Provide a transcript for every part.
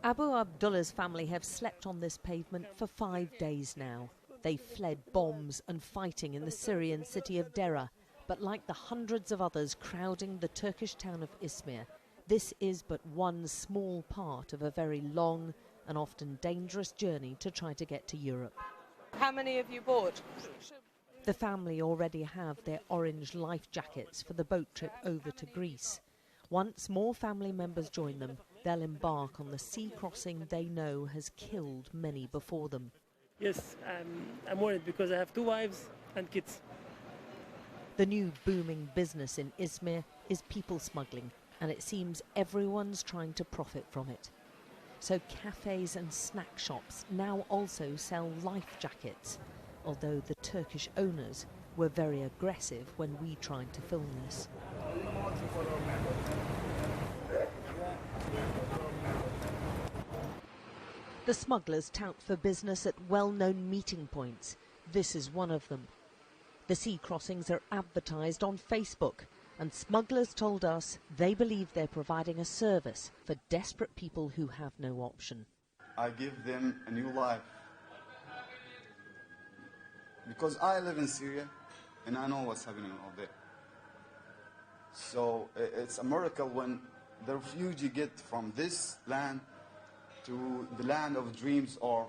Abu Abdullah's family have slept on this pavement for 5 days now. They've fled bombs and fighting in the Syrian city of Deraa, but like the hundreds of others crowding the Turkish town of Izmir, this is but one small part of a very long and often dangerous journey to try to get to Europe. How many have you bought? The family already have their orange life jackets for the boat trip over to Greece. Once more family members join them, they'll embark on the sea crossing they know has killed many before them. Yes, I'm worried because I have 2 wives and kids. The new booming business in Izmir is people smuggling, and it seems everyone's trying to profit from it. So cafes and snack shops now also sell life jackets, although the Turkish owners were very aggressive when we tried to film this. The smugglers tout for business at well-known meeting points. This is one of them. The sea crossings are advertised on Facebook, and smugglers told us they believe they're providing a service for desperate people who have no option. I give them a new life. Because I live in Syria and I know what's happening out there. So it's a miracle when the refugee get from this land to the land of dreams, or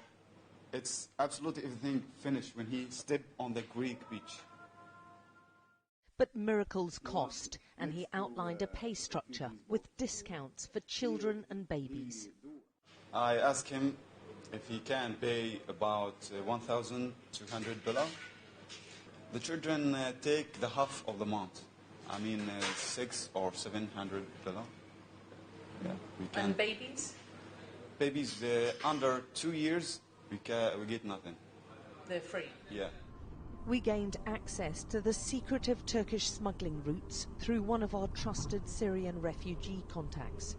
it's absolutely everything finished when he step on the Greek beach. But miracles cost, and he outlined a pay structure with discounts for children and babies. I asked him if he can pay about $1,200. The children take the half of the month. I mean, $600 or $700. Yeah, we can. And babies? Babies under 2 years, we get nothing. They're free? Yeah. We gained access to the secretive Turkish smuggling routes through one of our trusted Syrian refugee contacts.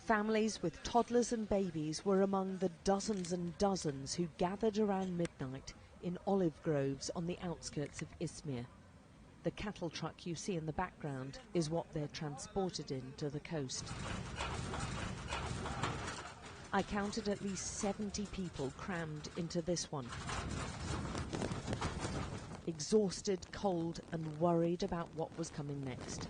Families with toddlers and babies were among the dozens and dozens who gathered around midnight in olive groves on the outskirts of Izmir. The cattle truck you see in the background is what they're transported in to the coast. I counted at least 70 people crammed into this one. Exhausted, cold and worried about what was coming next.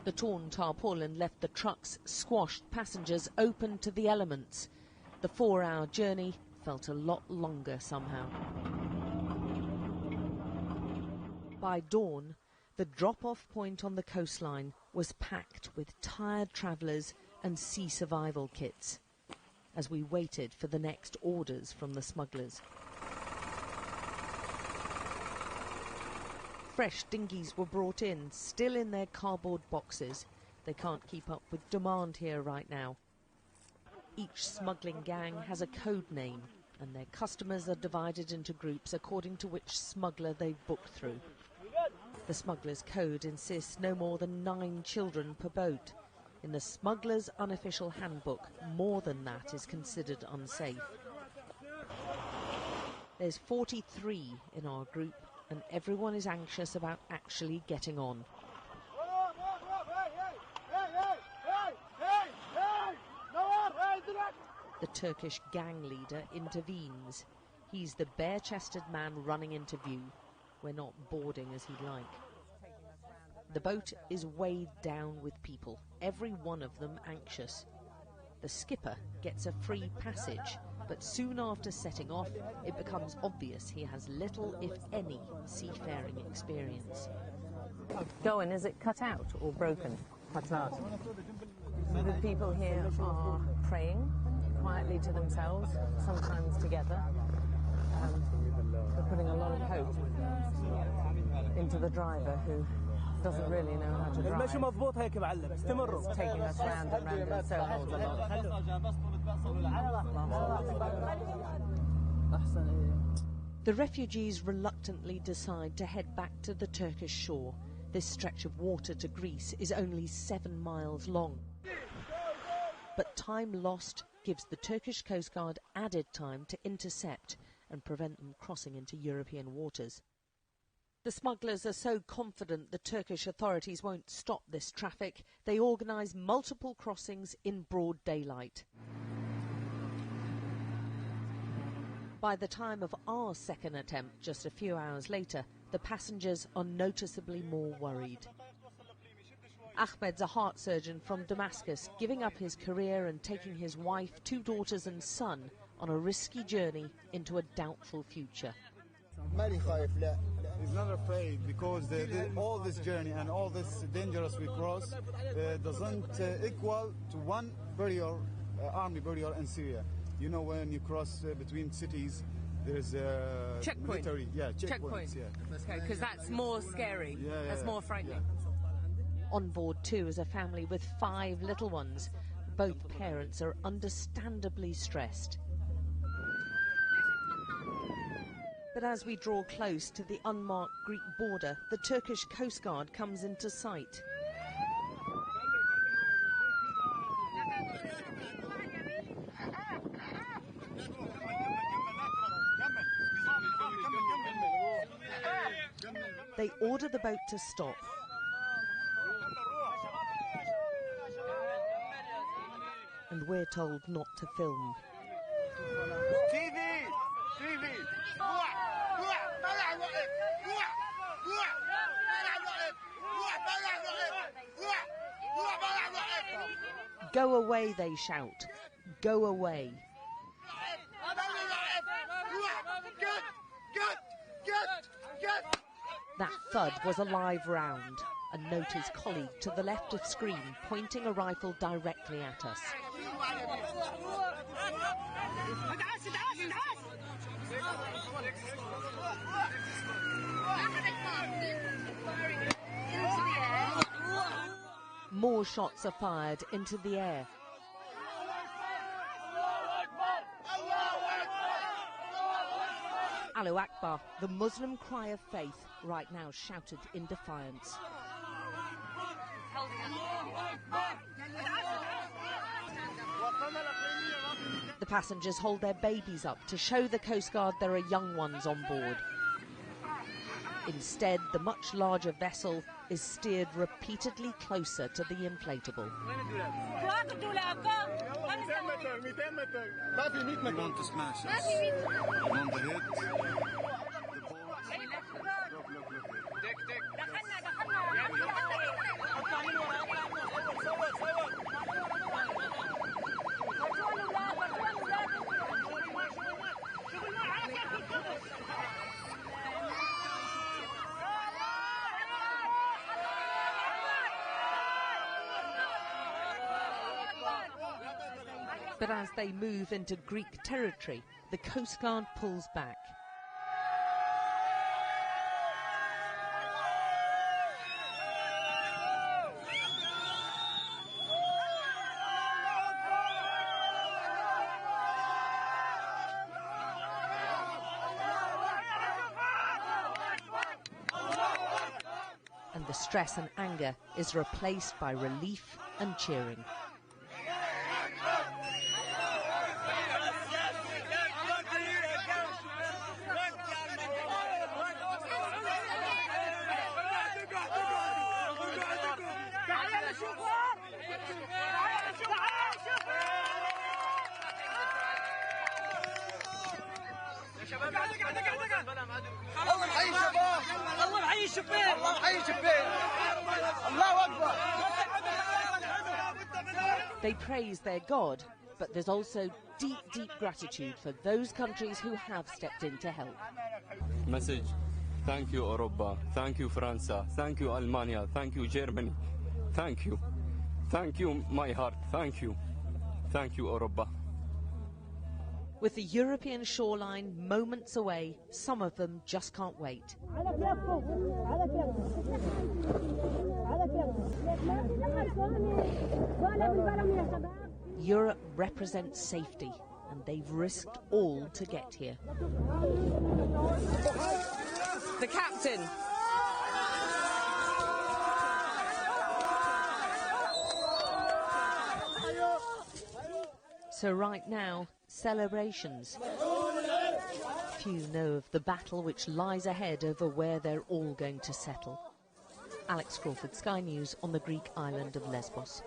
The torn tarpaulin left the truck's squashed passengers open to the elements. The 4-hour journey felt a lot longer somehow. By dawn, the drop-off point on the coastline was packed with tired travellers and sea survival kits as we waited for the next orders from the smugglers. Fresh dinghies were brought in, still in their cardboard boxes. They can't keep up with demand here right now. Each smuggling gang has a code name, and their customers are divided into groups according to which smuggler they've booked through. The smuggler's code insists no more than 9 children per boat. In the smuggler's unofficial handbook, more than that is considered unsafe. There's 43 in our group, and everyone is anxious about actually getting on. The Turkish gang leader intervenes. He's the bare-chested man running into view. We're not boarding as he'd like. The boat is weighed down with people, every one of them anxious. The skipper gets a free passage, but soon after setting off, it becomes obvious he has little, if any, seafaring experience. Going, is it cut out or broken? Cut out. The people here are praying quietly to themselves, sometimes together. They're putting a lot of hope into the driver who doesn't really know how to drive. It's taking us round and round in circles a lot. The refugees reluctantly decide to head back to the Turkish shore. This stretch of water to Greece is only 7 miles long. But time lost gives the Turkish Coast Guard added time to intercept and prevent them crossing into European waters. The smugglers are so confident the Turkish authorities won't stop this traffic, they organise multiple crossings in broad daylight. By the time of our second attempt, just a few hours later, the passengers are noticeably more worried. Ahmed's a heart surgeon from Damascus, giving up his career and taking his wife, 2 daughters and son on a risky journey into a doubtful future. He's not afraid because all this journey and all this dangerous we cross doesn't equal to one barrier, army barrier in Syria. You know, when you cross between cities, there's a checkpoint. military, checkpoints. Checkpoint. Yeah. Okay, because that's more scary. That's more frightening. On board too is a family with 5 little ones. Both parents are understandably stressed. But as we draw close to the unmarked Greek border, the Turkish Coast Guard comes into sight. They order the boat to stop. And we're told not to film. Go away, they shout. Go away. That thud was a live round. A note his colleague to the left of screen, pointing a rifle directly at us. More shots are fired into the air. Allahu Akbar, the Muslim cry of faith, right now shouted in defiance. The passengers hold their babies up to show the Coast Guard there are young ones on board. Instead, the much larger vessel is steered repeatedly closer to the inflatable. We want to smash us. On the hit. But as they move into Greek territory, the Coast Guard pulls back. And the stress and anger is replaced by relief and cheering. They praise their God, but there's also deep, deep gratitude for those countries who have stepped in to help. Message: thank you, Europa. Thank you, France. Thank you, Almania. Thank you, Germany. Thank you. Thank you, my heart. Thank you. Thank you, Europa. With the European shoreline moments away, some of them just can't wait. Europe represents safety, and they've risked all to get here. The captain. So right now, celebrations. Few know of the battle which lies ahead over where they're all going to settle. Alex Crawford, Sky News, on the Greek island of Lesbos.